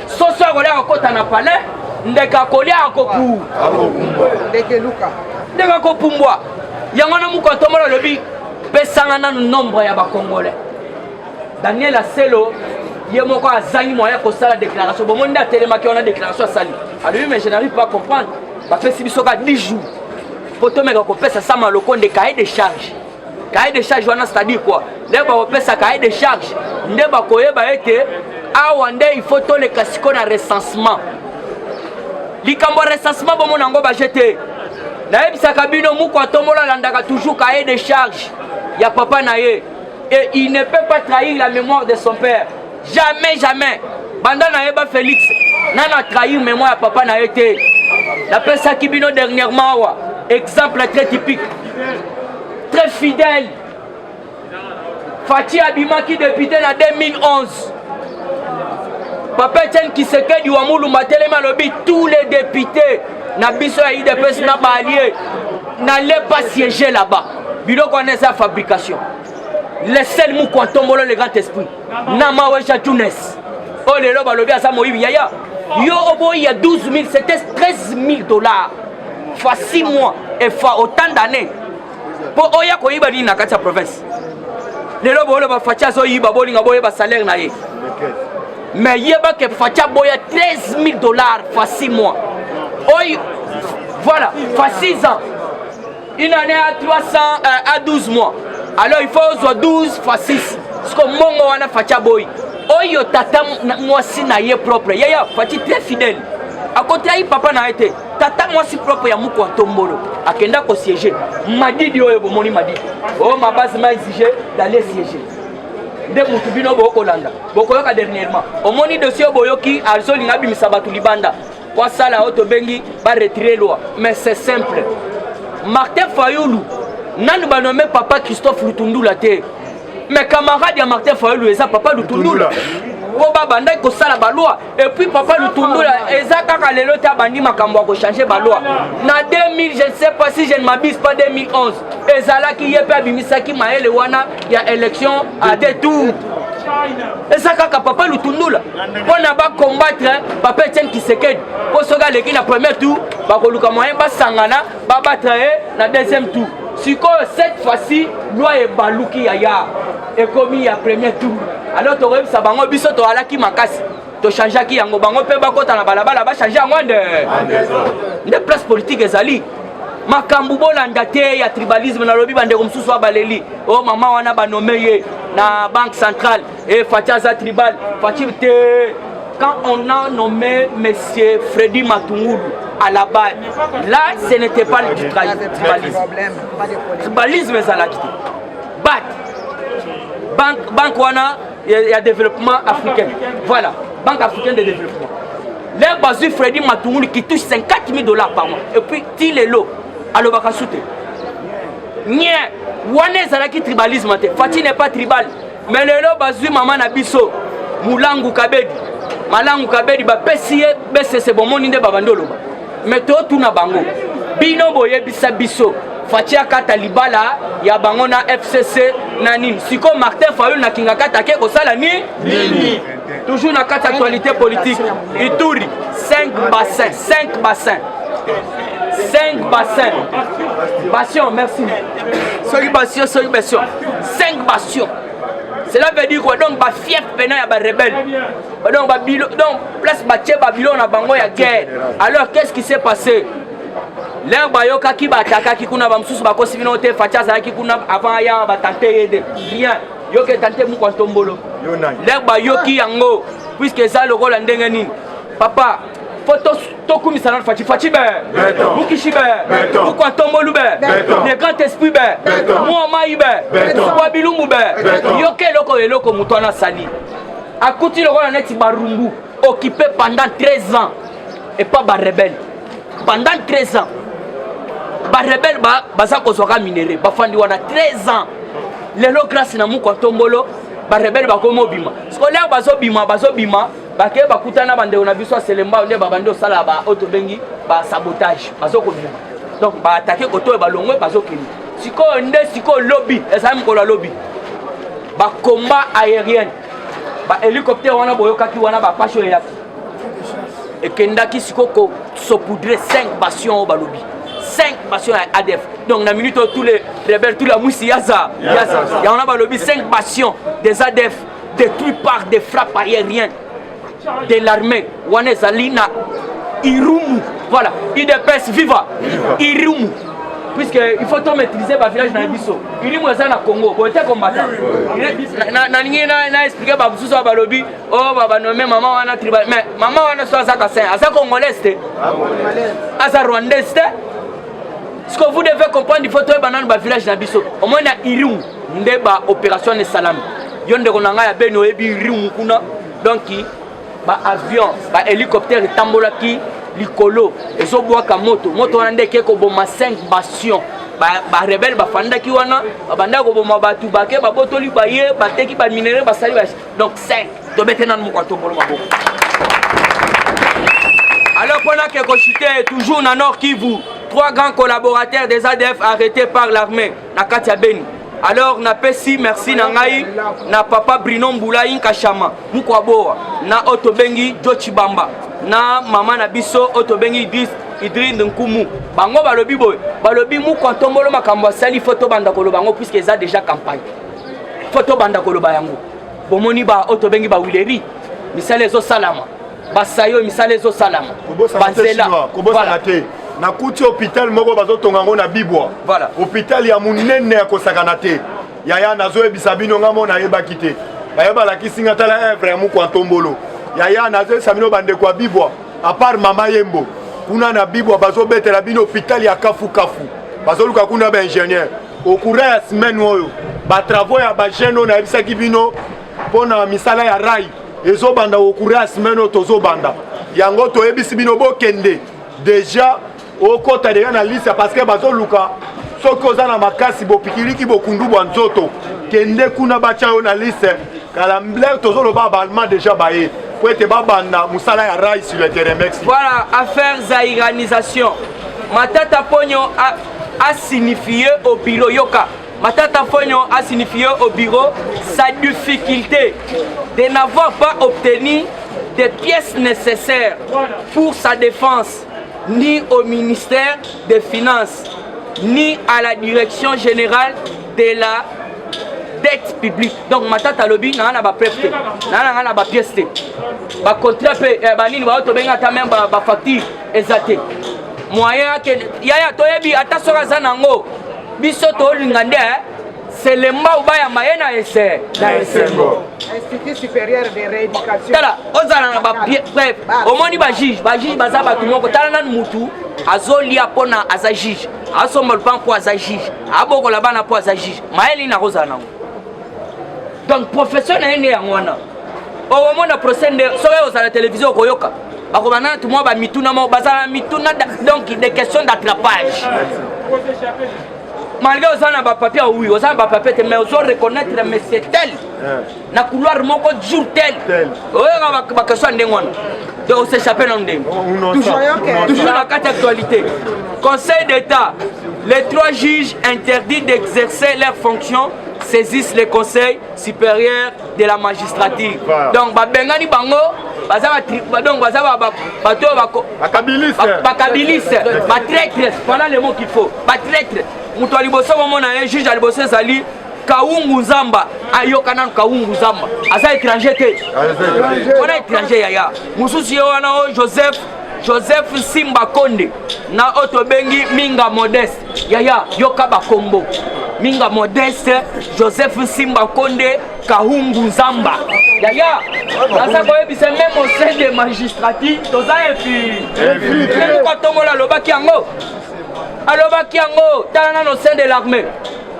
soso akolia akota na palais ndeke akolia akopu ndeke luka ndeke akopumbwa yango na muko tomola lobi pesa ngana nombre ya ba congolais Daniel Aselo yemoko azangi moya ko sala déclaration bon monde atelema ki on a déclaration sali alors mais je n'arrive pas à comprendre ba pesi biso ka 10 jours poto meka ko pesa sama lokonde cahier de charge. Cahier de charge, c'est-à-dire quoi? Ndeba opesa cahier de charge. Ndeba koyeba ete awande il faut to le kasiko na recensement. Likambo recensement bomo nango ba jeté. Na ebisa kabino muko atomola landaka toujours cahier de charge. Ya papa na ye. Et il ne peut pas trahir la mémoire de son père. Jamais. Banda na yeba Félix nana trahir mémoire ya papa na ye. La pesa kibino dernièrement wa. Exemple très typique. Très fidèle. Fachi Abimaki député en 2011. Papa Etienne Kisekedi Wamulu Matelema lobi tous les députés na biso ya IDPS na ba alliés n'allaient pas siéger là-bas. Bilo connaît sa fabrication. Les seuls mou quantombolo le grand esprit. Nama Wecha Tunes. Oh les loba lobi asa moibi yaya. Yo obo il y a 12 000, c'était 13 000 $. fois 6 mois et fois autant d'années pour oya koyiba ni na kati ya province lelo bolo ba facha zo yiba bolinga boye ba salaire na ye mais yeba que facha boya $13 000 fois 6 mois oy voilà fois 6 ans une année à 300 à 12 mois alors il faut soit 12 fois 6 parce que mongo wana facha boy oyo tata mwasi na ye propre yaya fachi très fidèle à côté ayi papa na été tata mwasi propre ya muko tombolo akenda ko siéger madidi oyo bomoni madidi oh ma base ma exigé d'aller siéger de mutu bino boko landa boko yoka dernièrement omoni dossier boyoki alzolinga bimisa batu libanda kwa sala auto bengi ba retirer loi mais c'est simple Martin Fayoulou nanu ba nommé papa Christophe Lutundula te mais camarade ya Martin Fayoulou eza papa Lutundula ko banda ko sala ba loi et puis papa Lutundula eza kaka lelo ta bandi makambo ko changer ba loi na 2000 je ne sais pas si je ne m'abuse pas 2011 ezala ki yepe abimisaki maele wana ya élection à deux tours eza kaka papa Lutundula pona ba combattre papa Etienne Kisekedi ko soga leki na premier tour ba ko luka moyen ba sangana ba battre na deuxième tour siko cette fois-ci loi e baluki ya et commis ya premier tour alors to rebe sa bango biso to alaki makasi to changer ki yango bango pe bakota na balabala ba changer yango de place politique ezali makambu bolanda te ya tribalisme na lobi bande komsusu wa baleli oh mama wana ba nommé ye na banque centrale et Fatiaza tribal Fati te quand on a nommé monsieur Freddy Matungulu à la base là ce n'était pas du tribalisme tribalisme ezalaki bat banque wana ya développement africain voilà banque africaine de développement les basu Freddy Matungulu qui touche $50 000 par mois et puis tilelo alobaka soute nie wana ezalaki tribalisme te Fati n'est pas tribal mais lelo basu mama na biso Mulangu Kabedi ba pesi BCC bomoni nde babandolo ba mais to tuna bango bino boye biso Fati akata libala ya bango na FCC na nini siko Martin Fayoulou na kinga kata ke ko sala ni toujours na kata actualité politique Ituri 5 bassins bastions merci soki bastions 5 bastions. Cela veut dire quoi donc ba fief pena ya ba rebelle donc ba bilo donc place batie Babylone na bango ya guerre alors qu'est-ce qui s'est passé l'air bayoka ki bataka ki kuna ba msusu ba kosi bino te facha za ki kuna avant ya ba tante yede rien yoke tante mu kwa tombolo l'air bayoki yango puisque ça le rôle ndenge nini papa photo tokumisa na Fati be bukishi be pourquoi tombolu be le grand esprit be moi mai be kwa bilumbu be yoke loko mutwana sali akuti loko na neti barumbu occupé pendant 13 ans et pas ba rebelle pendant 13 ans ba rebelle baza kozwaka minéré bafandi wana 13 ans lelo grâce na muko tombolo ba rebelle bakomobima scolaire bazobima bake bakutana bandeko na biso selemba nde babando sala ba auto bengi ba sabotage bazokobima donc ba attaquer koto ba longwe bazokini siko lobby esa mkola lobby ba combat aérien ba hélicoptère wana boyokaki wana ba passion ya ekendaki siko ko saupoudrer 5 bastions ba lobby 5 bastions à ADF donc na minute tous les rebelles tous la moussi yaza ya on a ba lobby 5 bastions des ADF détruits par des frappes aériennes de l'armée wana zalina Irumu voilà IDPS viva Irumu puisque il faut tout maîtriser ba village na biso Irumu eza na Congo ko était combattant na ningi na expliquer ba bususu ba lobby oh ba nommé maman wana tribal mais maman wana so za ka saint asa congolaise te asa rwandaise te ce que vous devez comprendre il faut tout banane ba village na biso au moins na Irumu nde ba opération ne salam yonde ko nanga ya beno ebi Irumu kuna donc ba avion ba hélicoptère tambolaki likolo ezobwaka moto wana ndeke ko boma 5 bastions ba rebelle ba fandaki wana banda ko boma batu bake ba botoli baye bateki ba minéraux ba sali donc 5 to betena moko tombolo maboko alors pendant que Kochité toujours na Nord Kivu 3 grands collaborateurs des ADF arrêtés par l'armée na Katia Beni. Alors na pesi merci na ngai na papa Bruno Mbula Inkashama Mukwaboa na Otobengi Jochibamba na mama na biso Otobengi Idriss Nkumu bango balobi boy balobi mu kontombolo makambo sali photo banda koloba bango puisque ça déjà campagne photo banda koloba yango bomoni ba otobengi ba wileri misale zo salama basayo misale zo salama bazela voilà na kuti hôpital moko bazotonga ngo na bibwa voilà hôpital ya munene ya kosakana te yaya nazo ebisa bino ngamo na yebaki te bayeba la kisinga tala œuvre ya mu kontombolo yaya nazo sabino bande kwa bibwa à part mama yembo kuna na bibwa bazobetela bino hôpital ya kafu bazoluka kuna ba ingénieur au courant ya semaine oyo ba travaux ya ba jeune na ebisaki bino pona misala ya rai ezobanda au courant ya semaine oyo tozobanda yango toyebisi bino bokende déjà okota deya na liste parce que bazoluka soki oza na makasi bopikiliki bokundu bwa nzoto kende kuna batya yo na liste kala mblere tozoloba baallemand déjà baye po ete babanda mosala ya rai sur le terrain. Merci. Voilà, affaire zaïranisation. Matata Pogno a signifié au bureau Yoka. Matata Pogno a signifié au bureau sa difficulté de n'avoir pas obtenu des pièces nécessaires pour sa défense, ni au ministère des Finances, ni à la direction générale de la dette publique. Donc matata lobby na ba prefte na ba pièce ba contrat pe ba nini ba to benga ta même ba facture exacte moyen que yaya to yebi atasora zanango biso to lingande c'est le mba ba ya mayena ese na esengo Institut supérieur de rééducation tala ozala na ba bref omoni ba juge baza ba tumoko tala na mutu azolia pona aza juge asomba pan po aza juge abokola bana po aza juge mayeli na rozana. Donc profession na ene yangwana o mona procès soyo za la télévision koyoka bakobana tout moi ba mituna mo bazala mituna donc des questions d'attrapage malgré osana ba papier oui osana ba papier mais oso reconnaître mais c'est tel na couloir moko jour tel oyo ba question ndengwana donc s'échapper non ndeng toujours la carte actualité Conseil d'État les 3 juges interdits d'exercer leurs fonctions saisissent le Conseil supérieur de la magistrature. Voilà. Donc, bengani bango, traître, pendant le mot qu'il faut. Traître. Moutoua liboso momona un juge à liboso sali Kaungu Zamba, ayokanan Kaungu Zamba. Asa étranger te. On est étranger yaya. Mususi wana Joseph Simba Konde na otobengi Minga Modeste yaya yoka bakombo Minga Modeste Joseph Simba Konde Kahungu Zamba yaya asa koyebisa même au sein des magistrature toza infiltré kwa tongola lobaki yango tala au sein de l'armée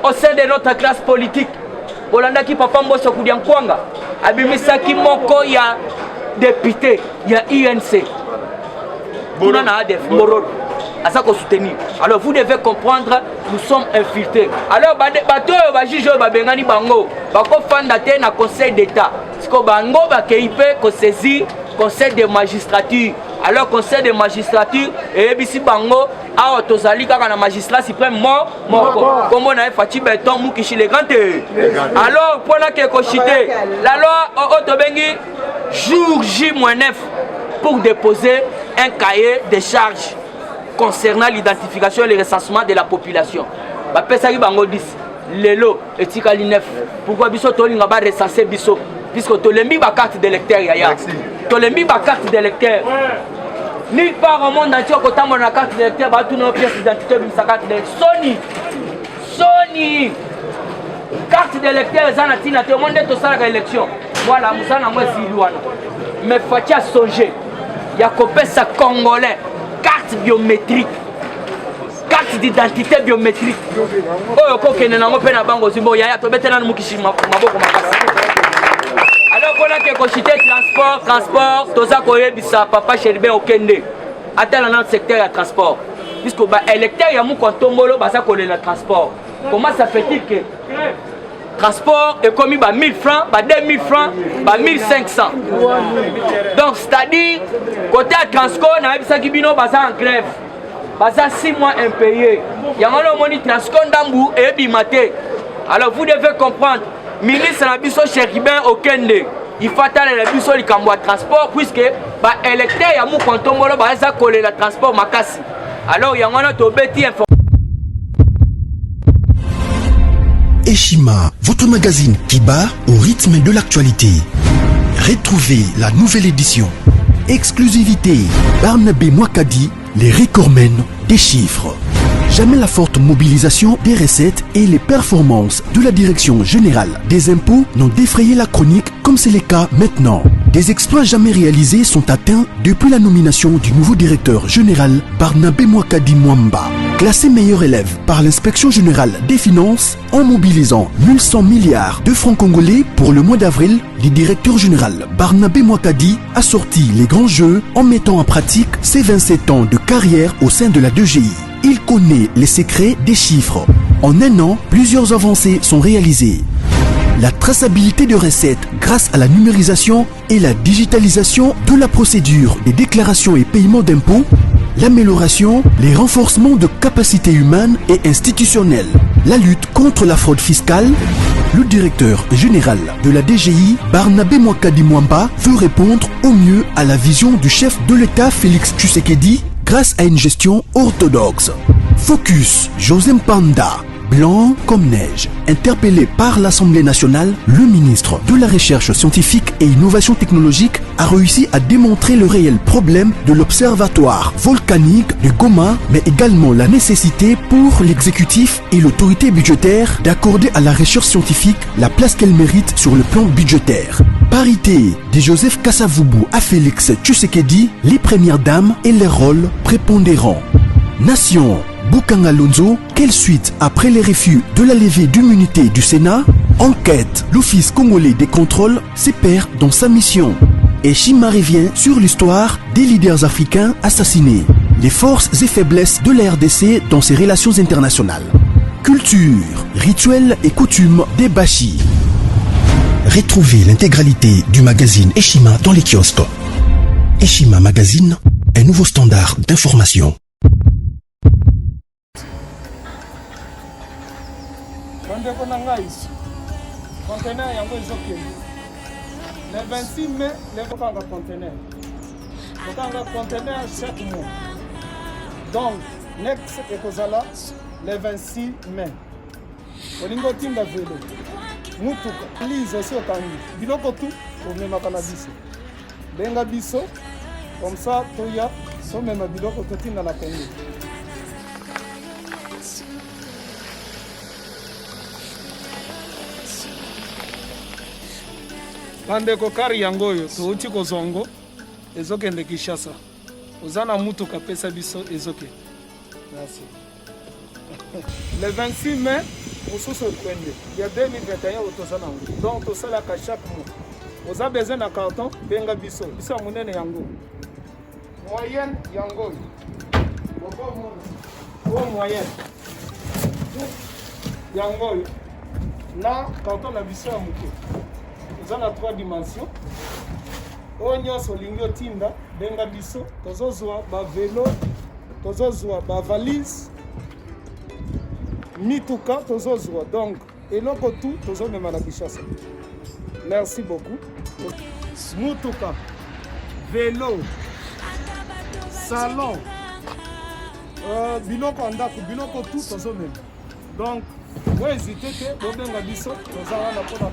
au sein de notre classe politique bolandaki papa Mbosso Kudiankwanga abimisaki moko ya député ya INC Kuna na ADF Morod à ça qu'on soutenir. Alors vous devez comprendre, nous sommes infiltrés. Alors bateau ba juge ba bengani bango ba ko fandate na conseil d'état. Siko bango ba keipe ko saisir conseil de magistrature. Alors conseil de magistrature et bisi bango a tozali kaka na magistrat suprême moko. Comme na Fati Beton Mukishi les grands. Alors pour que ko chité la loi otobengi jour J-9 pour déposer un cahier de charges concernant l'identification et le recensement de la population. Bapesaki bango 10, lelo etikali 9. Pourquoi biso tolinga ba recenser biso puisque tolembi ba carte d'électeur yaya. Tolembi ba carte d'électeur. Nulle part au monde entier quand on a carte d'électeur ba tout nos pièces d'identité bimisa carte d'électeur. Sony carte d'électeur ezana tina te monde to sala élection. Voilà musana moi siluana. Mais Fatia songer ya kopesa congolais carte biométrique carte d'identité biométrique oyo kokene nango pe na bango zimbo yaya tobetela na mukishi maboko makasi. Alors qu'on a que kochité transport toza koyebisa papa Cheribe okende atala dans le secteur ya transport puisque ba électeur ya mukontombolo baza kolela transport. Comment ça fait-il que transport est commis par 1000 francs, par 2000 francs, par 1500. Donc, c'est-à-dire, côté transport, on a vu ça qui est en grève. Baza 6 mois impayés. Il y a un moni transport d'Ambou et Bimaté. Alors, vous devez comprendre, ministre Nabiso Cheriben Okende, il faut attendre la biso likambo ya transport puisque ba électeur ya mukontombolo baza kolela transport makasi. Alors yango na tobeti Eshima, votre magazine qui bat au rythme de l'actualité. Retrouvez la nouvelle édition. Exclusivité, Barnabé Mwakadi, les recordmen des chiffres. Jamais la forte mobilisation des recettes et les performances de la Direction Générale des Impôts n'ont défrayé la chronique comme c'est le cas maintenant. Des exploits jamais réalisés sont atteints depuis la nomination du nouveau directeur général Barnabé Mwakadi Mwamba. Classé meilleur élève par l'inspection générale des finances en mobilisant 1100 milliards de francs congolais pour le mois d'avril, le directeur général Barnabé Mwakadi a sorti les grands jeux en mettant en pratique ses 27 ans de carrière au sein de la DGI. Il connaît les secrets des chiffres. En un an, plusieurs avancées sont réalisées. La traçabilité de recettes grâce à la numérisation et la digitalisation de la procédure des déclarations et paiements d'impôts, l'amélioration, les renforcements de capacités humaines et institutionnelles, la lutte contre la fraude fiscale. Le directeur général de la DGI, Barnabé Mwakadi Mwamba, veut répondre au mieux à la vision du chef de l'État Félix Tshisekedi grâce à une gestion orthodoxe. Focus, José Mpanda, blanc comme neige. Interpellé par l'Assemblée nationale, le ministre de la Recherche scientifique et innovation technologique a réussi à démontrer le réel problème de l'observatoire volcanique de Goma, mais également la nécessité pour l'exécutif et l'autorité budgétaire d'accorder à la recherche scientifique la place qu'elle mérite sur le plan budgétaire. Parité de Joseph Kasavubu à Félix Tshisekedi, les premières dames et les rôles prépondérants. Nation, Bukanga Lonzo, quelle suite après les refus de la levée d'immunité du Sénat? Enquête, l'Office congolais des contrôles se perd dans sa mission. Et Shima revient sur l'histoire des leaders africains assassinés, les forces et faiblesses de la RDC dans ses relations internationales. Culture, rituels et coutumes des Bashi. Retrouvez l'intégralité du magazine Eshima dans les kiosques. Eshima Magazine, un nouveau standard d'information. Le 26 mai, les conteneurs. Conteneur chaque mois. Donc, next ekozala le 26 mai. Olingo tinga velo. Mutuka. Lise aussi otangi. Biloko tout pour même cannabis. Benga biso. Comme ça, toya, so même biloko to tinga na kenge. Bandeko kari yango oyo touti kozongo ezokende Kinshasa. Ozana mutuka pesa biso ezoke. Merci. Le 26 mai, mosusu ekwende. Ya 2021 otozana ngo. Donc tosala ka chaque mois. Oza besoin na carton benga biso. Biso munene yango. Moyenne yango. Bobo moyenne. Yango. Na carton na biso ya muke. Nous avons 3 dimensions. Onyo solingo tinda benga biso tozozwa ba vélo, tozozwa ba valise, mituka tozozwa. Donc eloko tout tozomema na Kinshasa. Merci beaucoup. Mutuka, vélo, salon, biloko ndako, biloko tout tozomema. Donc vous hésitez que bobenga biso tozala na pona